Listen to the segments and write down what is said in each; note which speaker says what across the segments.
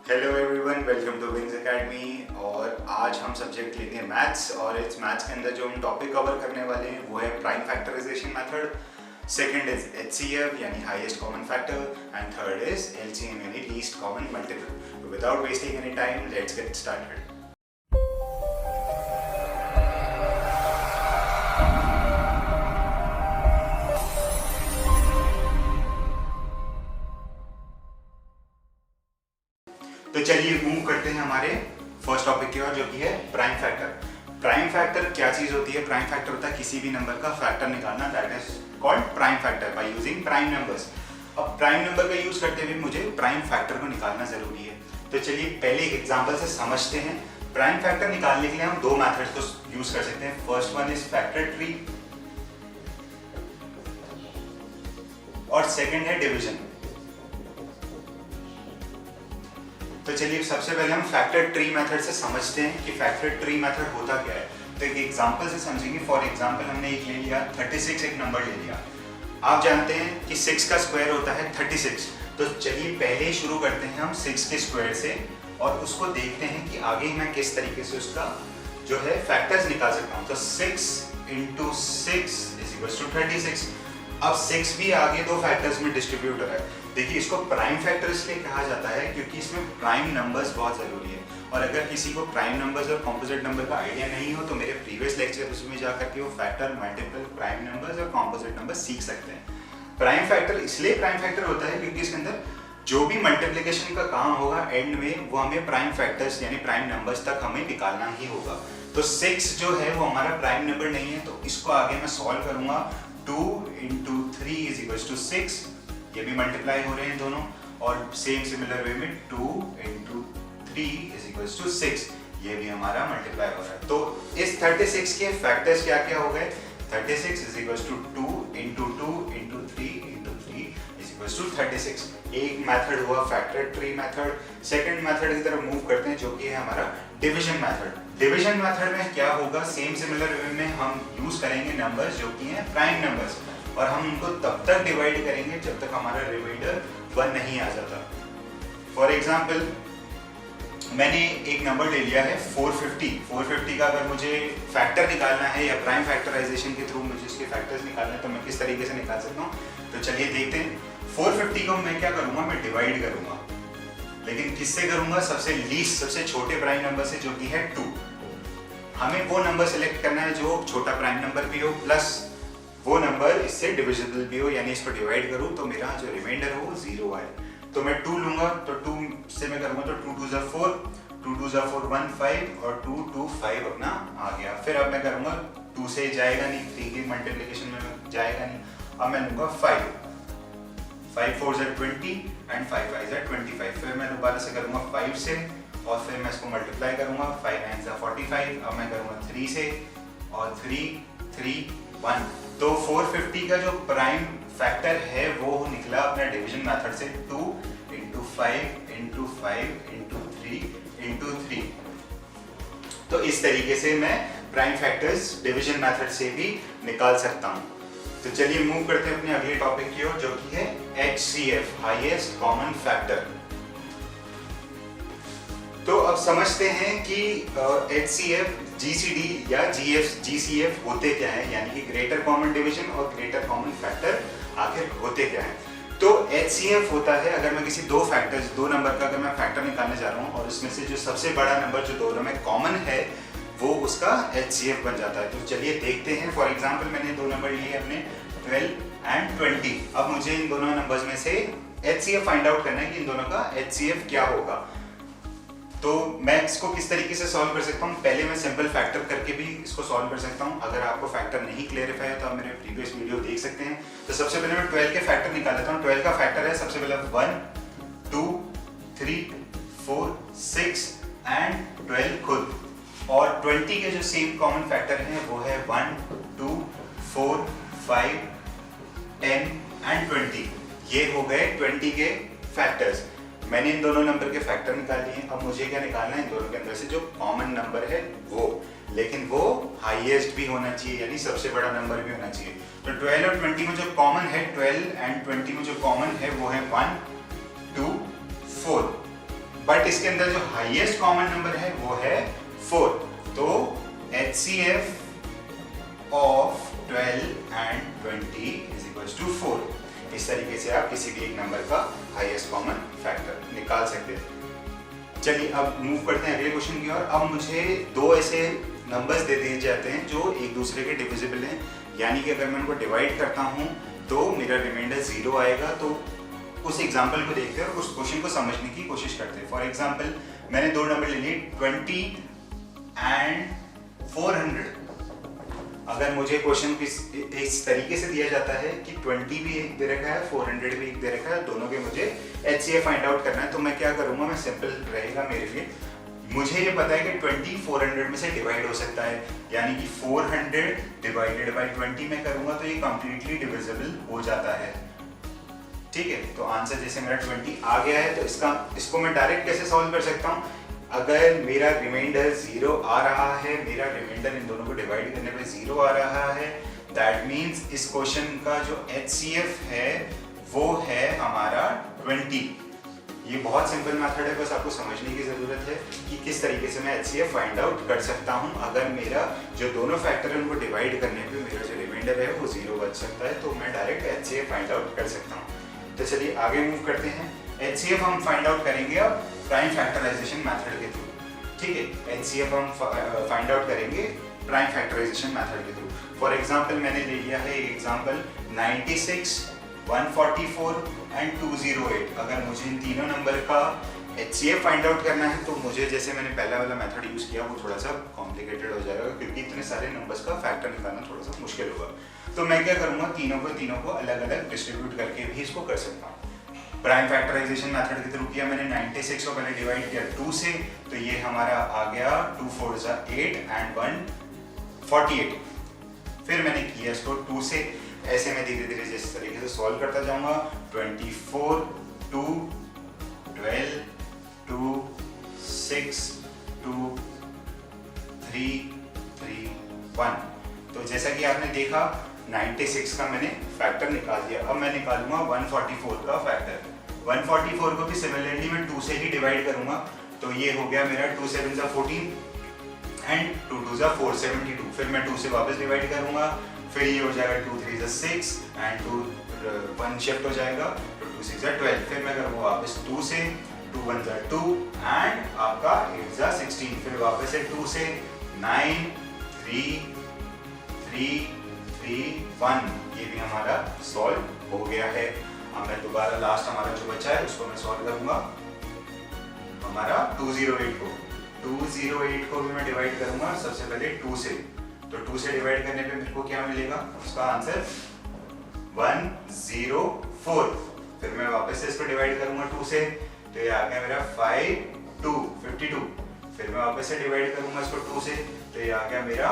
Speaker 1: Hello everyone, welcome to Wings Academy. और आज हम सब्जेक्ट लेंगे मैथ्स, और इस मैथ्स के अंदर जो हम टॉपिक कवर करने वाले हैं वो है prime factorization method. Second is HCF यानी highest common factor, and third is LCM यानी least common multiple. Without wasting any time, let's get started. तो चलिए मूव करते हैं हमारे फर्स्ट टॉपिक की ओर, जो कि है प्राइम फैक्टर। प्राइम फैक्टर क्या चीज होती है? प्राइम फैक्टर होता है किसी भी नंबर का फैक्टर निकालना, that is called prime factor by using prime numbers. अब प्राइम नंबर का यूज करते हुए मुझे प्राइम फैक्टर को निकालना जरूरी है। तो चलिए पहले एक एग्जांपल से समझते हैं। प्राइम फैक्टर निकालने के लिए हम दो मेथड्स को यूज कर सकते हैं। First one is factor tree और सेकंड है डिवीजन। तो चलिए सबसे पहले हम फैक्टर ट्री मेथड से समझते हैं कि फैक्टर ट्री मेथड होता क्या है। तो एक एग्जांपल से समझेंगे। फॉर एग्जांपल हमने एक ले लिया 36, एक नंबर ले लिया। आप जानते हैं कि 6 का स्क्वायर होता है 36। तो चलिए पहले शुरू करते हैं हम 6 के स्क्वायर से, और उसको देखते हैं कि आगे मैं किस तरीके से उसका जो है फैक्टर्स निकाल सकता हूँ। तो 6 × 6 = 36। अब 6 भी आगे दो फैक्टर्स में डिस्ट्रीब्यूट हो रहा है। देखिए, इसको प्राइम फैक्टर इसलिए कहा जाता है क्योंकि इसमें प्राइम नंबर्स बहुत जरूरी है। और अगर किसी को प्राइम नंबर्स और कॉम्पोजिट नंबर का आइडिया नहीं हो तो मेरे प्रीवियस लेक्चर उसमें जाकर के वो फैक्टर, मल्टीपल, प्राइम नंबर्स और कॉम्पोजिट नंबर सीख सकते हैं। प्राइम फैक्टर इसलिए प्राइम फैक्टर होता है क्योंकि इसके अंदर जो भी मल्टीप्लिकेशन का काम होगा एंड में, वो हमें प्राइम फैक्टर्स यानी प्राइम नंबर्स तक हमें निकालना ही होगा। तो 6 जो है वो हमारा प्राइम नंबर नहीं है, तो इसको आगे मैं सॉल्व करूंगा। 2 × 3 = 6, ये भी मल्टीप्लाई हो रहे हैं दोनों, और सेम सिमिलर वे में 2 × 3 = 6, ये भी हमारा मल्टीप्लाई हो रहा है। तो इस 36 के फैक्टर्स क्या क्या हो गए? 36 = 2 × 2 × 3 × 3 = 36। एक मेथड हुआ factor tree method. Second method की तरफ मूव करते हैं, जो कि है हमारा डिवीजन मेथड। डिवीजन मेथड में क्या होगा? सेम सिमिलर वे में हम यूज करेंगे नंबर्स जो कि हैं प्राइम नंबर्स, और हम उनको तब तक डिवाइड करेंगे जब तक हमारा रिमाइंडर 1 नहीं आ जाता। फॉर एग्जाम्पल, मैंने एक नंबर ले लिया है 450। 450 का अगर मुझे फैक्टर निकालना है या प्राइम फैक्टराइजेशन के थ्रू मुझे इसके फैक्टर्स निकालना है, तो मैं किस तरीके से निकाल सकता हूँ? तो चलिए देखते हैं। 450 को मैं क्या करूंगा? मैं डिवाइड करूंगा, लेकिन किससे करूंगा? सबसे लीस्ट, सबसे छोटे प्राइम नंबर से, जो कि है 2। हमें वो नंबर सेलेक्ट करना है जो छोटा प्राइम नंबर भी हो, प्लस वो नंबर इससे डिविजिबल भी हो, यानी इसको डिवाइड करूं तो मेरा जो रिमाइंडर हो वो 0 आए। तो मैं 2 लूंगा, तो 2 से मैं करूंगा तो 2 × 2 = 4, 2 × 2 = 4, 1 5, और 2 2 5 अपना आ गया। फिर अब मैं करूंगा, 2 से जाएगा नहीं, 3 की मल्टीप्लिकेशन में जाएगा नहीं। अब मैं लूंगा 5 4 = 20 एंड 5 5 = 25। फिर मैं दोबारा से करूंगा 5 से, और फिर मैं इसको मल्टीप्लाई करूंगा। 5 9 = 45। अब मैं करूंगा 3 से, और 3 3 1। तो 450 का जो प्राइम फैक्टर है वो निकला अपने डिवीजन मेथड से 2 × 5 × 5 × 3 × 3। तो इस तरीके से मैं प्राइम फैक्टर्स डिवीजन मेथड से भी निकाल सकता हूं। तो चलिए मूव करते हैं अपने अगले टॉपिक की ओर, जो कि है HCF, हाईएस्ट कॉमन फैक्टर। तो अब समझते हैं कि HCF, GCD या GCF होते क्या है, यानी कि ग्रेटर कॉमन डिवीजन और ग्रेटर कॉमन फैक्टर आखिर होते क्या है। तो HCF होता है, अगर मैं किसी दो नंबर का अगर मैं फैक्टर निकालने जा रहा हूँ और उसमें से जो सबसे बड़ा नंबर जो दोनों में कॉमन है वो उसका HCF बन जाता है। तो चलिए देखते हैं। फॉर एग्जाम्पल, मैंने दो नंबर लिए अपने 12 एंड 20। अब मुझे इन दोनों नंबर्स में से HCF फाइंड आउट करना है कि इन दोनों का HCF क्या होगा। तो मैं इसको किस तरीके से सॉल्व कर सकता हूँ? पहले मैं सिंपल फैक्टर करके भी इसको सॉल्व कर सकता हूँ। अगर आपको फैक्टर नहीं क्लियरिफाई है तो आप मेरे प्रीवियस वीडियो देख सकते हैं। तो सबसे पहले मैं 12 के फैक्टर निकाल लेता हूँ। 12 का फैक्टर है सबसे पहले 1 2 3 4 6 एंड 12 खुद, और 20 के जो सेम कॉमन फैक्टर हैं वो है 1 2 4 5 10 एंड 20। ये हो गए 20 के फैक्टर्स। मैंने इन दोनों नंबर के फैक्टर निकाल लिए। अब मुझे क्या निकालना है? इन दोनों के अंदर से जो कॉमन नंबर है वो, लेकिन वो हाईएस्ट भी होना चाहिए, यानी सबसे बड़ा नंबर भी होना चाहिए। तो 12 और 20 में जो कॉमन है, 12 एंड 20 में जो कॉमन है वो है 1 2 4। बट इसके अंदर जो हाईएस्ट कॉमन नंबर है वो है 4। तो HCF of 12 and 20 is equals to 4। इस तरीके से आप किसी भी एक नंबर का हाईएस्ट कॉमन फैक्टर निकाल सकते हैं। चलिए अब मूव करते हैं अगले क्वेश्चन की ओर। अब मुझे दो ऐसे नंबर्स दे दिए जाते हैं जो एक दूसरे के डिविजिबल हैं, यानी कि अगर मैं उनको डिवाइड करता हूँ तो मेरा रिमाइंडर 0 आएगा। तो उस एग्जांपल को देखते हैं और उस क्वेश्चन को समझने की कोशिश करते हैं। फॉर एग्जांपल मैंने दो नंबर ले लिए 20 and 400। अगर मुझे क्वेश्चन इस तरीके से दिया जाता है कि 20 भी एक दे रखा है, 400 भी एक दे रखा है, दोनों के मुझे HCF फाइंड आउट करना है, तो मैं क्या करूंगा, मैं सिंपल रहेगा मेरे लिए, मुझे ये पता है कि 20 400 में से डिवाइड हो सकता है, यानी कि 400 डिवाइडेड बाय 20 में करूंगा तो ये कंप्लीटली डिविजिबल हो जाता है। ठीक है, तो आंसर जैसे मेरा 20 आ गया है, तो इसको मैं डायरेक्ट कैसे सॉल्व कर सकता हूँ। अगर मेरा रिमाइंडर 0 आ रहा है, मेरा रिमाइंडर इन दोनों को डिवाइड करने पे 0 आ रहा है, दैट मीन्स इस क्वेश्चन का जो HCF है वो है हमारा 20। ये बहुत सिंपल मेथड है, बस आपको समझने की ज़रूरत है कि किस तरीके से मैं HCF फाइंड आउट कर सकता हूँ। अगर मेरा जो दोनों फैक्टर है उनको डिवाइड करने पे मेरा जो रिमाइंडर है वो 0 बच सकता है, तो मैं डायरेक्ट HCF फाइंड आउट कर सकता हूँ। तो चलिए आगे मूव करते हैं। HCF हम फाइंड आउट करेंगे अब प्राइम फैक्टराइजेशन मेथड के थ्रू। ठीक है, HCF हम फाइंड आउट करेंगे प्राइम फैक्टराइजेशन मेथड के थ्रू। फॉर एग्जांपल मैंने ले लिया है एक एग्जांपल 96, 144 एंड 208। अगर मुझे इन तीनों नंबर का HCF फाइंड आउट करना है तो मुझे, जैसे मैंने पहला वाला मेथड यूज किया, वो थोड़ा सा कॉम्प्लिकेटेड हो जाएगा क्योंकि इतने सारे नंबर्स का फैक्टर निकालना थोड़ा सा मुश्किल होगा। तो मैं क्या करूँगा, तीनों को अलग अलग डिस्ट्रीब्यूट करके भी इसको कर सकता हूँ। प्राइम फैक्टराइजेशन मेथड के थ्रू किया मैंने, 96 को पहले डिवाइड किया 2 से, तो ये हमारा आ गया 2 4 8 एंड 1 48। फिर मैंने किया इसको 2 से, ऐसे मैं धीरे धीरे जिस तरीके से सॉल्व करता जाऊंगा, 24 2 12 2 6 2 3 3 1। तो जैसा कि आपने देखा 96 का मैंने फैक्टर निकाल दिया। अब मैं निकालूंगा 144 का फैक्टर। 144 को भी सिमिलरली मैं 2 से ही डिवाइड करूंगा, तो ये हो गया मेरा 2 7 14 एंड 2 2 4 72। फिर मैं 2 से वापस डिवाइड करूंगा, फिर ये हो जाएगा 2 3 6 एंड 2 1 शिफ्ट हो जाएगा, तो 2 6 12। फिर मैं करूंगा वापस 2 से, 2 1 2 एंड आपका 8 16। फिर वापस से 2 से 9 3 3 3 1। ये भी हमारा सॉल्व हो गया है। अब मैं दोबारा लास्ट हमारा जो बचा है उसको मैं सॉल्व करूंगा। हमारा 208 को भी मैं डिवाइड करूंगा सबसे पहले 2 से, तो 2 से डिवाइड करने पे मेरे को क्या मिलेगा, उसका आंसर 104। फिर मैं वापस से इसको डिवाइड करूंगा 2 से, तो ये आ गया मेरा 52। फिर मैं वापस से डिवाइड करूंगा इसको 2 से, तो ये आ गया मेरा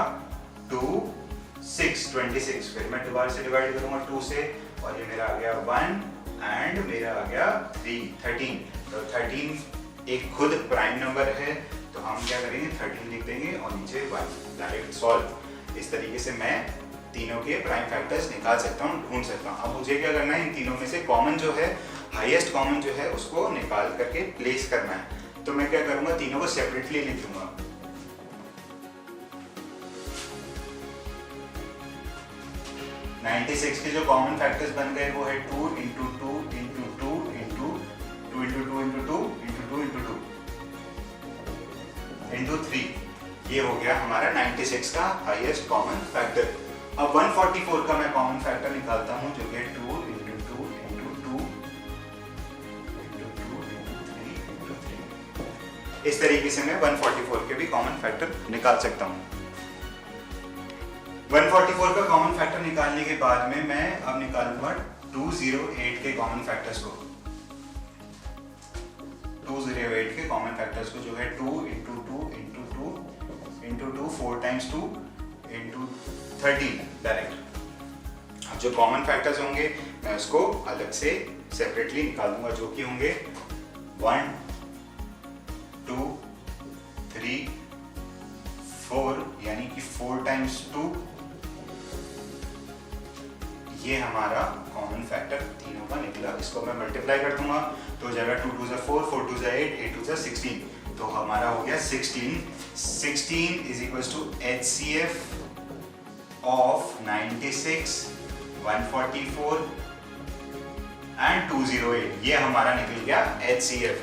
Speaker 1: 26। फिर मैं दोबारा से डिवाइड करूंगा 2 से, और ये मेरा आ गया 1 एंड मेरा आ गया 13। तो 13 एक खुद प्राइम नंबर है, तो हम क्या करेंगे 13 लिख देंगे और नीचे 1, डायरेक्ट सॉल्व। इस तरीके से मैं तीनों के प्राइम फैक्टर्स निकाल सकता हूँ, ढूंढ सकता हूँ। अब मुझे क्या करना है, इन तीनों में से कॉमन जो है, हाईएस्ट कॉमन जो है, उसको निकाल करके प्लेस करना है। तो मैं क्या करूँगा, तीनों को सेपरेटली लिख दूंगा। के जो कॉमन फैक्टर्स बन गए वो है 2 into 2 into 2 into 2 into 2 into 2 into 2 into 2 into 3। ये हो गया हमारा 96 का हाईएस्ट कॉमन फैक्टर। अब 144 का मैं कॉमन फैक्टर निकालता हूँ, जो कि 2 into 2 into 2 into 2 into 3 into 3। इस तरीके से मैं 144 के भी कॉमन फैक्टर निकाल सकता हूँ। 144 का कॉमन फैक्टर निकालने के बाद में मैं अब निकालूंगा 208 के कॉमन फैक्टर्स को। 208 के कॉमन फैक्टर्स को जो है 2 into 2 into 2 into 2 4 times 2 into 13 direct. अब जो कॉमन फैक्टर्स होंगे मैं उसको अलग से सेपरेटली निकाल दूंगा, जो कि होंगे 1 2 3 4, यानी कि 4 टाइम्स 2। ये हमारा कॉमन फैक्टर तीनों का निकला। इसको मैं मल्टीप्लाई कर दूंगा, तो हो जाएगा 2 2 ज़ा 4, 4 2 ज़ा 8, 8 2 ज़ा 16, तो हमारा हो गया 16 is equals to HCF of 96, 144 and 208। ये हमारा निकल गया HCF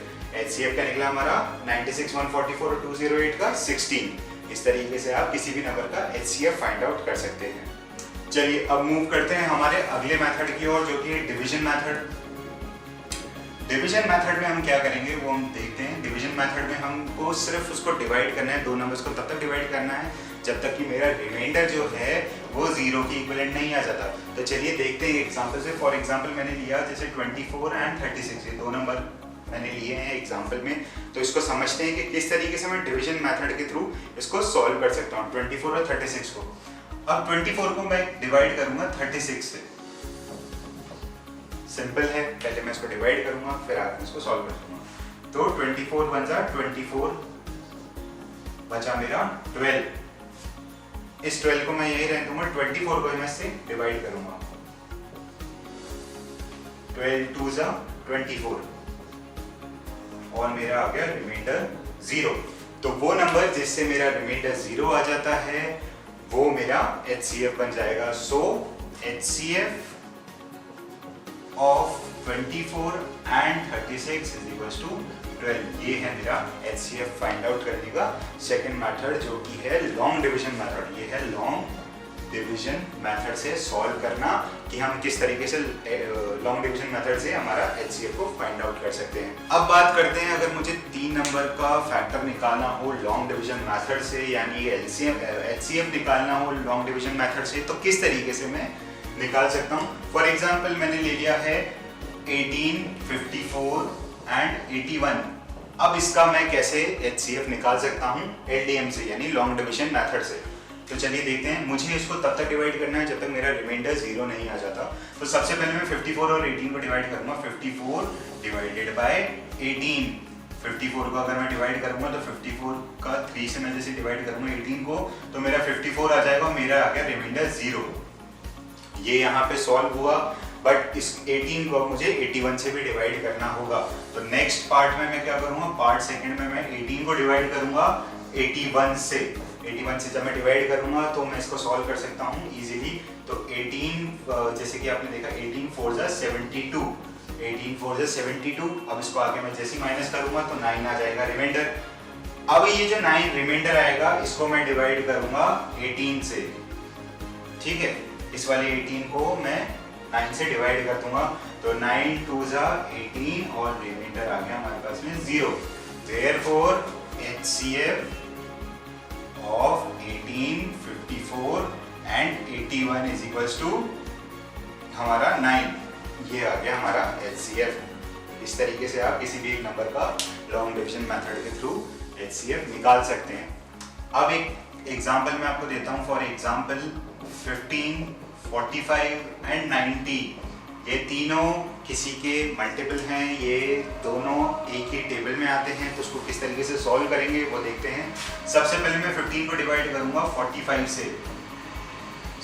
Speaker 1: का निकला हमारा 96, 144 और 208 का 16। इस तरीके से आप किसी भी नंबर का HCF फाइंड आउट कर सकते हैं। चलिए अब मूव करते हैं हमारे अगले मेथड की ओर, जो कि है डिवीजन मेथड। डिवीजन मेथड में हम क्या करेंगे वो हम देखते हैं। डिवीजन मेथड में हमको सिर्फ उसको डिवाइड करना है, दो नंबर्स को तब तक डिवाइड करना है जब तक कि मेरा रिमाइंडर जो है वो 0 की इक्विवेलेंट नहीं आ जाता। तो चलिए देखते हैं एग्जांपल से। फॉर एग्जांपल मैंने लिया जैसे 24 एंड 36, ये दो नंबर मैंने लिए हैं एग्जांपल में, तो इसको समझते हैं कि किस तरीके से मैं डिवीजन मेथड के थ्रू इसको सॉल्व कर सकता हूँ 24 और 36 को। अब 24 को मैं डिवाइड करूंगा 36 से। सिंपल है, पहले मैं इसको डिवाइड करूंगा फिर आगे इसको सॉल्व कर दूंगा। तो 24 1 जा 24, बचा मेरा 12। इस 12 को मैं यही रहने दूंगा, 24 को मैं इससे डिवाइड करूंगा। 12 2 जा 24 और मेरा आ गया रिमाइंडर 0। तो वो नंबर जिससे मेरा रिमाइंडर 0 आ जाता है वो मेरा HCF बन जाएगा। So HCF of 24 and 36 is equals to 12। ये है मेरा HCF फाइंड आउट करने का सेकंड मेथड, जो कि है लॉन्ग डिवीजन मेथड। ये है लॉन्ग डिवीजन मेथड से सॉल्व करना कि हम किस तरीके से लॉन्ग डिवीजन मेथड से हमारा HCF को फाइंड आउट कर सकते हैं। अब बात करते हैं, अगर मुझे 3 नंबर का फैक्टर निकालना हो लॉन्ग डिवीजन मेथड से, यानी HCF निकालना हो लॉन्ग डिवीजन मेथड से, तो किस तरीके से मैं निकाल सकता हूँ। फॉर एग्जाम्पल मैंने ले लिया है 18, 54 एंड 81। अब इसका मैं कैसे HCF निकाल सकता हूँ LDM से, यानी लॉन्ग डिवीजन मेथड से। तो चलिए देखते हैं। मुझे इसको तब तक डिवाइड करना है जब तक मेरा रिमाइंडर 0 नहीं आ जाता। तो सबसे पहले मैं 54 और 18 को डिवाइड करूंगा। 54 डिवाइडेड बाय 18। 54 को अगर मैं डिवाइड करूंगा तो 54 का 3 से मैं जैसे डिवाइड करूंगा 18 को, तो मेरा 54 आ जाएगा, मेरा आ गया रिमाइंडर 0। ये यहाँ पे सॉल्व हुआ, बट इस 18 को मुझे 81 से भी डिवाइड करना होगा। तो नेक्स्ट पार्ट में मैं क्या करूंगा, पार्ट सेकंड में मैं 18 को डिवाइड करूंगा 81 से। 81 से जब मैं डिवाइड करूंगा तो मैं इसको सॉल्व कर सकता हूँ इजीली। तो 18 जैसे कि आपने देखा 18 4 जा 72, 18 4 जा 72। अब इसको आगे मैं जैसे माइनस करूंगा तो 9 आ जाएगा रिमाइंडर। अब ये जो 9 रिमाइंडर आएगा इसको मैं डिवाइड करूंगा 18 से, ठीक है। इस वाले 18 को मैं 9 से डिवाइड कर दूंगा, तो 9 2 जा 18 और रिमाइंडर आ गया हमारे पास में 0। Therefore HCF of 18, 54 and 81 is equals to हमारा 9। ये आ गया हमारा HCF। इस तरीके से आप किसी भी एक नंबर का लॉन्ग डिवीजन मेथड के थ्रू HCF निकाल सकते हैं। अब एक एग्जांपल मैं आपको देता हूँ। फॉर एग्जांपल 15, 45 एंड 90, ये तीनों किसी के मल्टीपल हैं, ये दोनों एक ही टेबल में आते हैं। तो उसको किस तरीके से सॉल्व करेंगे वो देखते हैं। सबसे पहले मैं 15 को डिवाइड करूंगा 45 से।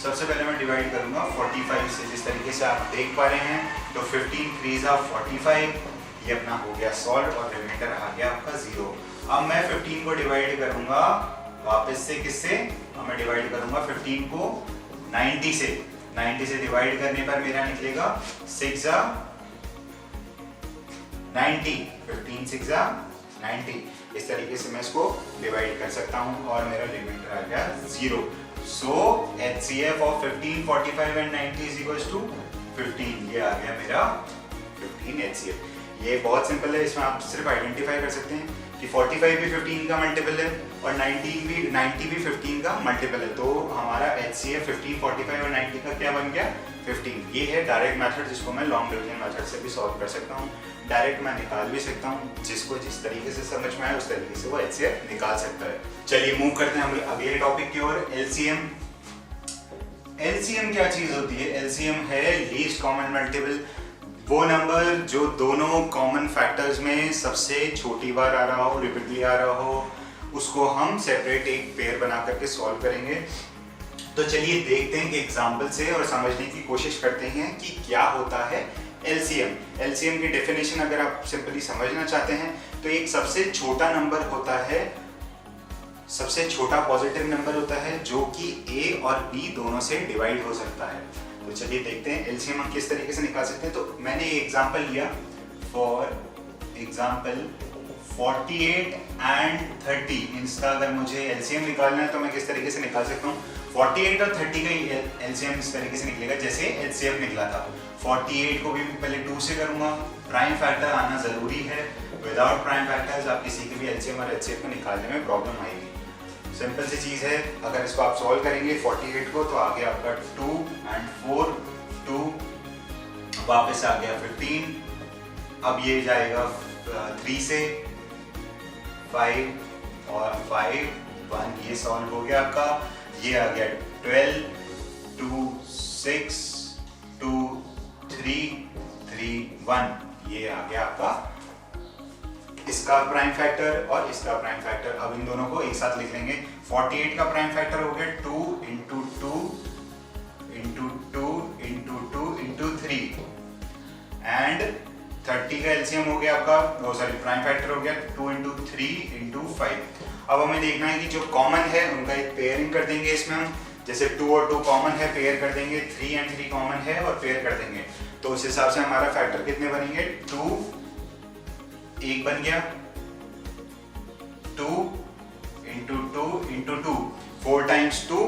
Speaker 1: सबसे पहले मैं डिवाइड करूंगा 45 से, जिस तरीके से आप देख पा रहे हैं। तो 15 3 जा 45, ये अपना हो गया सॉल्व और रिमाइंडर आ गया आपका 0। अब मैं 15 को डिवाइड करूंगा वापस से किससे, अब मैं डिवाइड करूंगा 15 को 90 से। 90 से डिवाइड करने पर मेरा निकलेगा 6 जा 90, 15 6 जा 90। इस तरीके से मैं इसको डिवाइड कर सकता हूं और मेरा रिमाइंडर आ गया 0। So HCF of 15, 45 and 90 is equals to 15। ये आ गया मेरा 15 HCF। ये बहुत सिंपल है, इसमें आप सिर्फ आइडेंटिफाई कर सकते हैं कि 45 भी 15 का मल्टीपल है और 90 भी 15 का मल्टीपल है। तो हमारा HCF 15, 45 और 90 का क्या बन गया 15। ये है डायरेक्ट मेथड, जिसको मैं लॉन्ग डिवीजन मेथड से भी सॉल्व कर सकता हूँ। डायरेक्ट मैं निकाल भी सकता हूँ, जिसको जिस तरीके से समझ में आए उस तरीके से वो HCF निकाल सकता है। चलिए मूव करते हैं हम अगले टॉपिक की ओर, LCM। LCM क्या चीज होती है? LCM है लीस्ट कॉमन मल्टीपल। वो नंबर जो दोनों कॉमन फैक्टर्स में सबसे छोटी बार आ रहा हो, रिपीटली आ रहा हो, उसको हम सेपरेट एक पेयर बना करके सॉल्व करेंगे। तो चलिए देखते हैं कि एग्जाम्पल से और समझने की कोशिश करते हैं कि क्या होता है एलसीएम की डेफिनेशन अगर आप सिंपली समझना चाहते हैं तो एक सबसे छोटा नंबर होता है, सबसे छोटा पॉजिटिव नंबर होता है जो कि ए और बी दोनों से डिवाइड हो सकता है। तो चलिए देखते हैं एलसीएम हम किस तरीके से निकाल सकते हैं। तो मैंने ये एग्जांपल लिया, फॉर एग्जांपल 48 एंड 30, इसका अगर मुझे एलसीएम निकालना है तो मैं किस तरीके से निकाल सकता हूँ। 48 और 30 का एलसीएम इस तरीके से निकलेगा जैसे एचसीएफ निकला था। 48 को भी पहले 2 से करूंगा, प्राइम फैक्टर आना जरूरी है, विदाउट प्राइम फैक्टर्स आप किसी के भी एलसीएम और एचसीएफ को निकालने में प्रॉब्लम आएगी। सिंपल सी चीज़ है, अगर इसको आप सॉल्व करेंगे 48 को तो आगे आपका 2 एंड 4, 2 वापस आ गया 15, अब ये जाएगा 3 से 5 और 5 1, ये सॉल्व हो गया आपका। ये आ गया 12, 2 6, 2 3 3 1, ये आ गया आपका इसका प्राइम फैक्टर और इसका प्राइम फैक्टर। अब इन दोनों को एक साथ लिख लेंगे। 48 का प्राइम फैक्टर हो गया 2 into 2 into 2 into 2 into 3 and 30 का एलसीएम हो गया आपका, प्राइम फैक्टर हो गया 2 इंटू 3 इंटू 5। अब हमें देखना है कि जो कॉमन है उनका एक पेयरिंग कर देंगे इसमें हम, जैसे 2 और 2 कॉमन है पेयर कर देंगे, 3 एंड 3 कॉमन है और पेयर कर देंगे। तो उस हिसाब से हमारा फैक्टर कितने बनेंगे, 2 एक बन गया, 2 इंटू 2 इंटू 2, 4 टाइम्स 2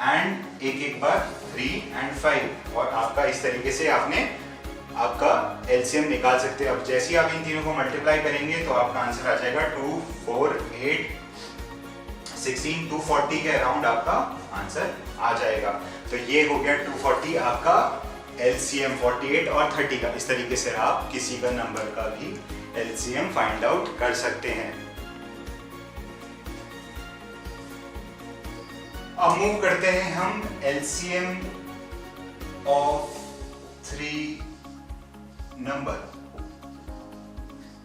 Speaker 1: एंड एक बार 3 एंड 5, और आपका इस तरीके से आपने आपका एलसीएम निकाल सकते हैं। अब जैसे ही आप इन तीनों को मल्टीप्लाई करेंगे तो आपका आंसर आ जाएगा 2 4 8 16, 240 के अराउंड आपका आंसर आ जाएगा। तो ये हो गया 240 आपका एलसीएम 48 और 30 का। इस तरीके से आप किसी का नंबर का भी एलसीएम फाइंड आउट कर सकते हैं। अब मूव करते हैं हम एलसीएम ऑफ 3 नंबर।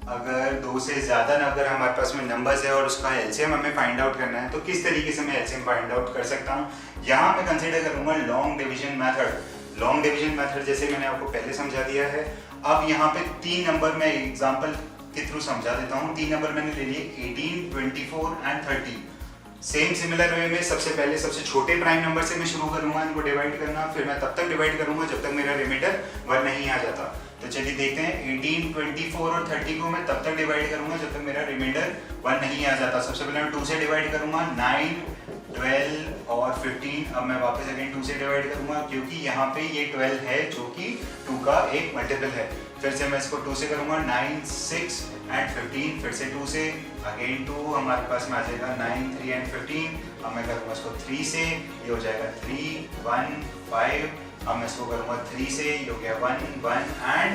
Speaker 1: अगर 2 से ज्यादा अगर हमारे पास में नंबर्स है और उसका एलसीएम हमें फाइंड आउट करना है तो किस तरीके से मैं एलसीएम फाइंड आउट कर सकता हूँ। यहाँ मैं कंसीडर करूंगा long division method. Long division method जैसे मैंने आपको पहले समझा दिया है। अब यहाँ पे 3 नंबर मैं एग्जांपल के थ्रू समझा देता हूँ। 3 नंबर मैंने ले लिए 18, 24 एंड 30। सेम सिमिलर वे में सबसे पहले सबसे छोटे प्राइम नंबर से मैं शुरू करूंगा इनको डिवाइड करना, फिर मैं तब तक डिवाइड करूंगा जब तक मेरा रिमाइंडर 1 नहीं आ जाता। तो चलिए देखते हैं 18, 24 और 30 को मैं तब तक डिवाइड करूंगा जब तक मेरा रिमाइंडर 1 नहीं आ जाता। सबसे पहले मैं 2 से डिवाइड करूंगा, 9, 12 और 15। अब मैं वापस अगेन 2 से डिवाइड करूंगा क्योंकि यहाँ पे ये 12 है जो कि 2 का एक मल्टीपल है। फिर से मैं इसको 2 से करूंगा, 9, 6 एंड 15। फिर से 2 से अगेन 2 हमारे पास में आ जाएगा 9, 3 एंड 15। अब मैं करूंगा इसको 3 से, ये हो जाएगा 3, 1, 5। अब मैं इसको करूंगा 3 से, ये हो गया 1, 1 एंड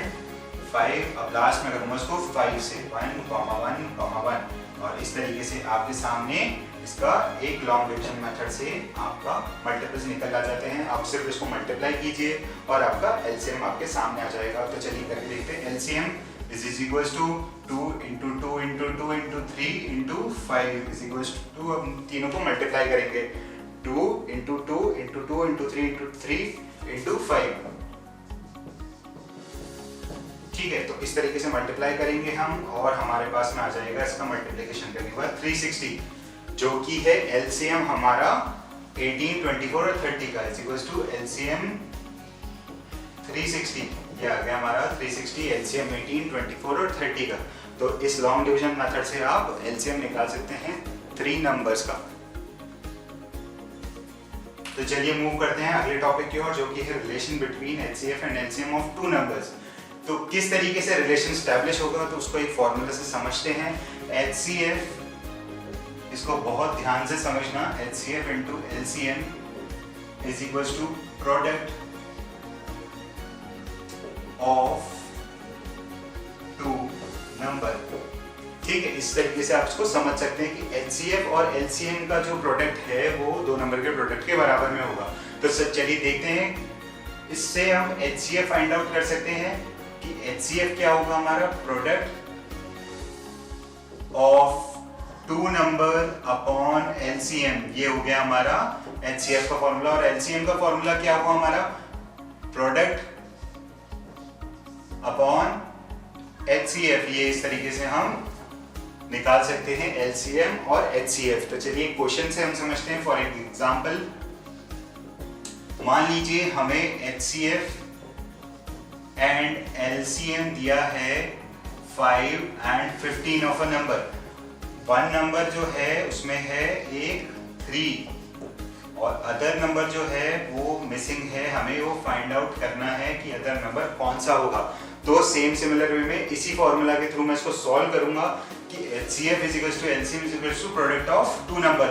Speaker 1: 5। अब लास्ट में करूंगा इसको 5 से, 1, 1, 1। और इस तरीके से आपके सामने इसका एक लॉन्ग डिवीजन मेथड से आपका मल्टीपल्स निकल आ जाते हैं। आप सिर्फ इसको मल्टीप्लाई कीजिए और आपका एलसीएम आपके सामने आ जाएगा। तो चलिए करके देखते हैं। LCM is equals to 2 into 2 into 2 into 3 into 5 is equals to, अब तीनों को मल्टीप्लाई करेंगे, 2 into 2 into 2 into 3 into 3 into 5। ठीक है, तो इस तरीके से मल्टीप्लाई करेंगे हम और हमारे पास में आ जाएगा इसका मल्टीप्लिकेशन करने के बाद 360, जो कि है एलसीएम हमारा 18, 24 और 30 का इज इक्वल्स टू एलसीएम 360। ये आ गया हमारा 360 एलसीएम 18, 24 और 30 का। तो इस लॉन्ग डिवीजन मेथड से आप एलसीएम निकाल सकते हैं 3 नंबर्स का। तो चलिए मूव करते हैं अगले टॉपिक की ओर, जो कि है relation between HCF and LCM of 2 numbers. तो किस तरीके से रिलेशन स्टैब्लिश होगा तो उसको एक फॉर्मूला से समझते हैं। एचसीएफ, इसको बहुत ध्यान से समझना, HCF into LCM is equals to product of 2 number. ठीक है, इस तरीके से आप इसको समझ सकते हैं कि एचसीएफ और एलसीएम का जो प्रोडक्ट है वो 2 नंबर के प्रोडक्ट के बराबर में होगा। तो चलिए देखते हैं, इससे हम एचसीएफ फाइंड आउट कर सकते हैं कि एचसीएफ क्या होगा हमारा, product of 2 number upon LCM. ये हो गया हमारा एचसीएफ का फॉर्मूला। और एलसीएम का फॉर्मूला क्या हुआ हमारा, प्रोडक्ट अपॉन HCF, ये इस तरीके से हम निकाल सकते हैं LCM और HCF। तो चलिए क्वेश्चन से हम समझते हैं। फॉर एग्जांपल मान लीजिए हमें HCF एंड LCM दिया है 5 and 15 of a number. One number जो है उसमें है एक 3 और अदर नंबर जो है वो मिसिंग है। हमें वो फाइंड आउट करना है कि अदर नंबर कौन सा होगा। तो सेम सिमिलर वे में इसी फॉर्मूला के थ्रू मैं इसको सॉल्व करूंगा कि HCF is equals to LCM is equals to product of two number.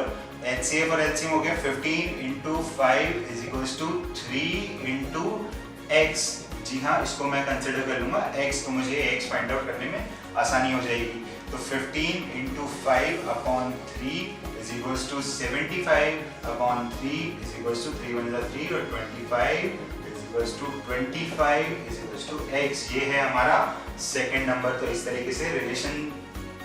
Speaker 1: HCF और LCM हो गया 15 into 5 is equals to 3 into x। जी हाँ, इसको मैं कंसिडर कर लूंगा x, तो मुझे x फाइंड आउट करने में आसानी हो जाएगी। तो 15 into 5 upon 3 is equals to 75 upon 3 is equals to 3 1 3 और 25 is equals to 25 is equals to x। ये है हमारा सेकंड नंबर। तो इस तरीके से रिलेशन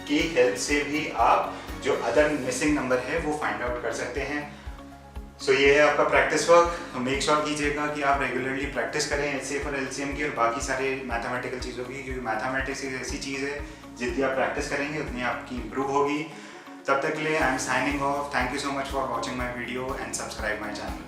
Speaker 1: की हेल्प से भी आप जो अदर मिसिंग नंबर है वो फाइंड आउट कर सकते हैं। सो ये है आपका प्रैक्टिस वर्क। मेक श्योर कीजिएगा कि आप रेगुलरली प्रैक्टिस करें HCF और LCM की और बाकी सारे मैथमेटिकल चीज़ों की, क्योंकि मैथमेटिक्स एक ऐसी चीज़ है जितनी आप प्रैक्टिस करेंगे उतनी आपकी इंप्रूव होगी। तब तक के लिए I am signing off. Thank you so much for watching my video and subscribe my channel.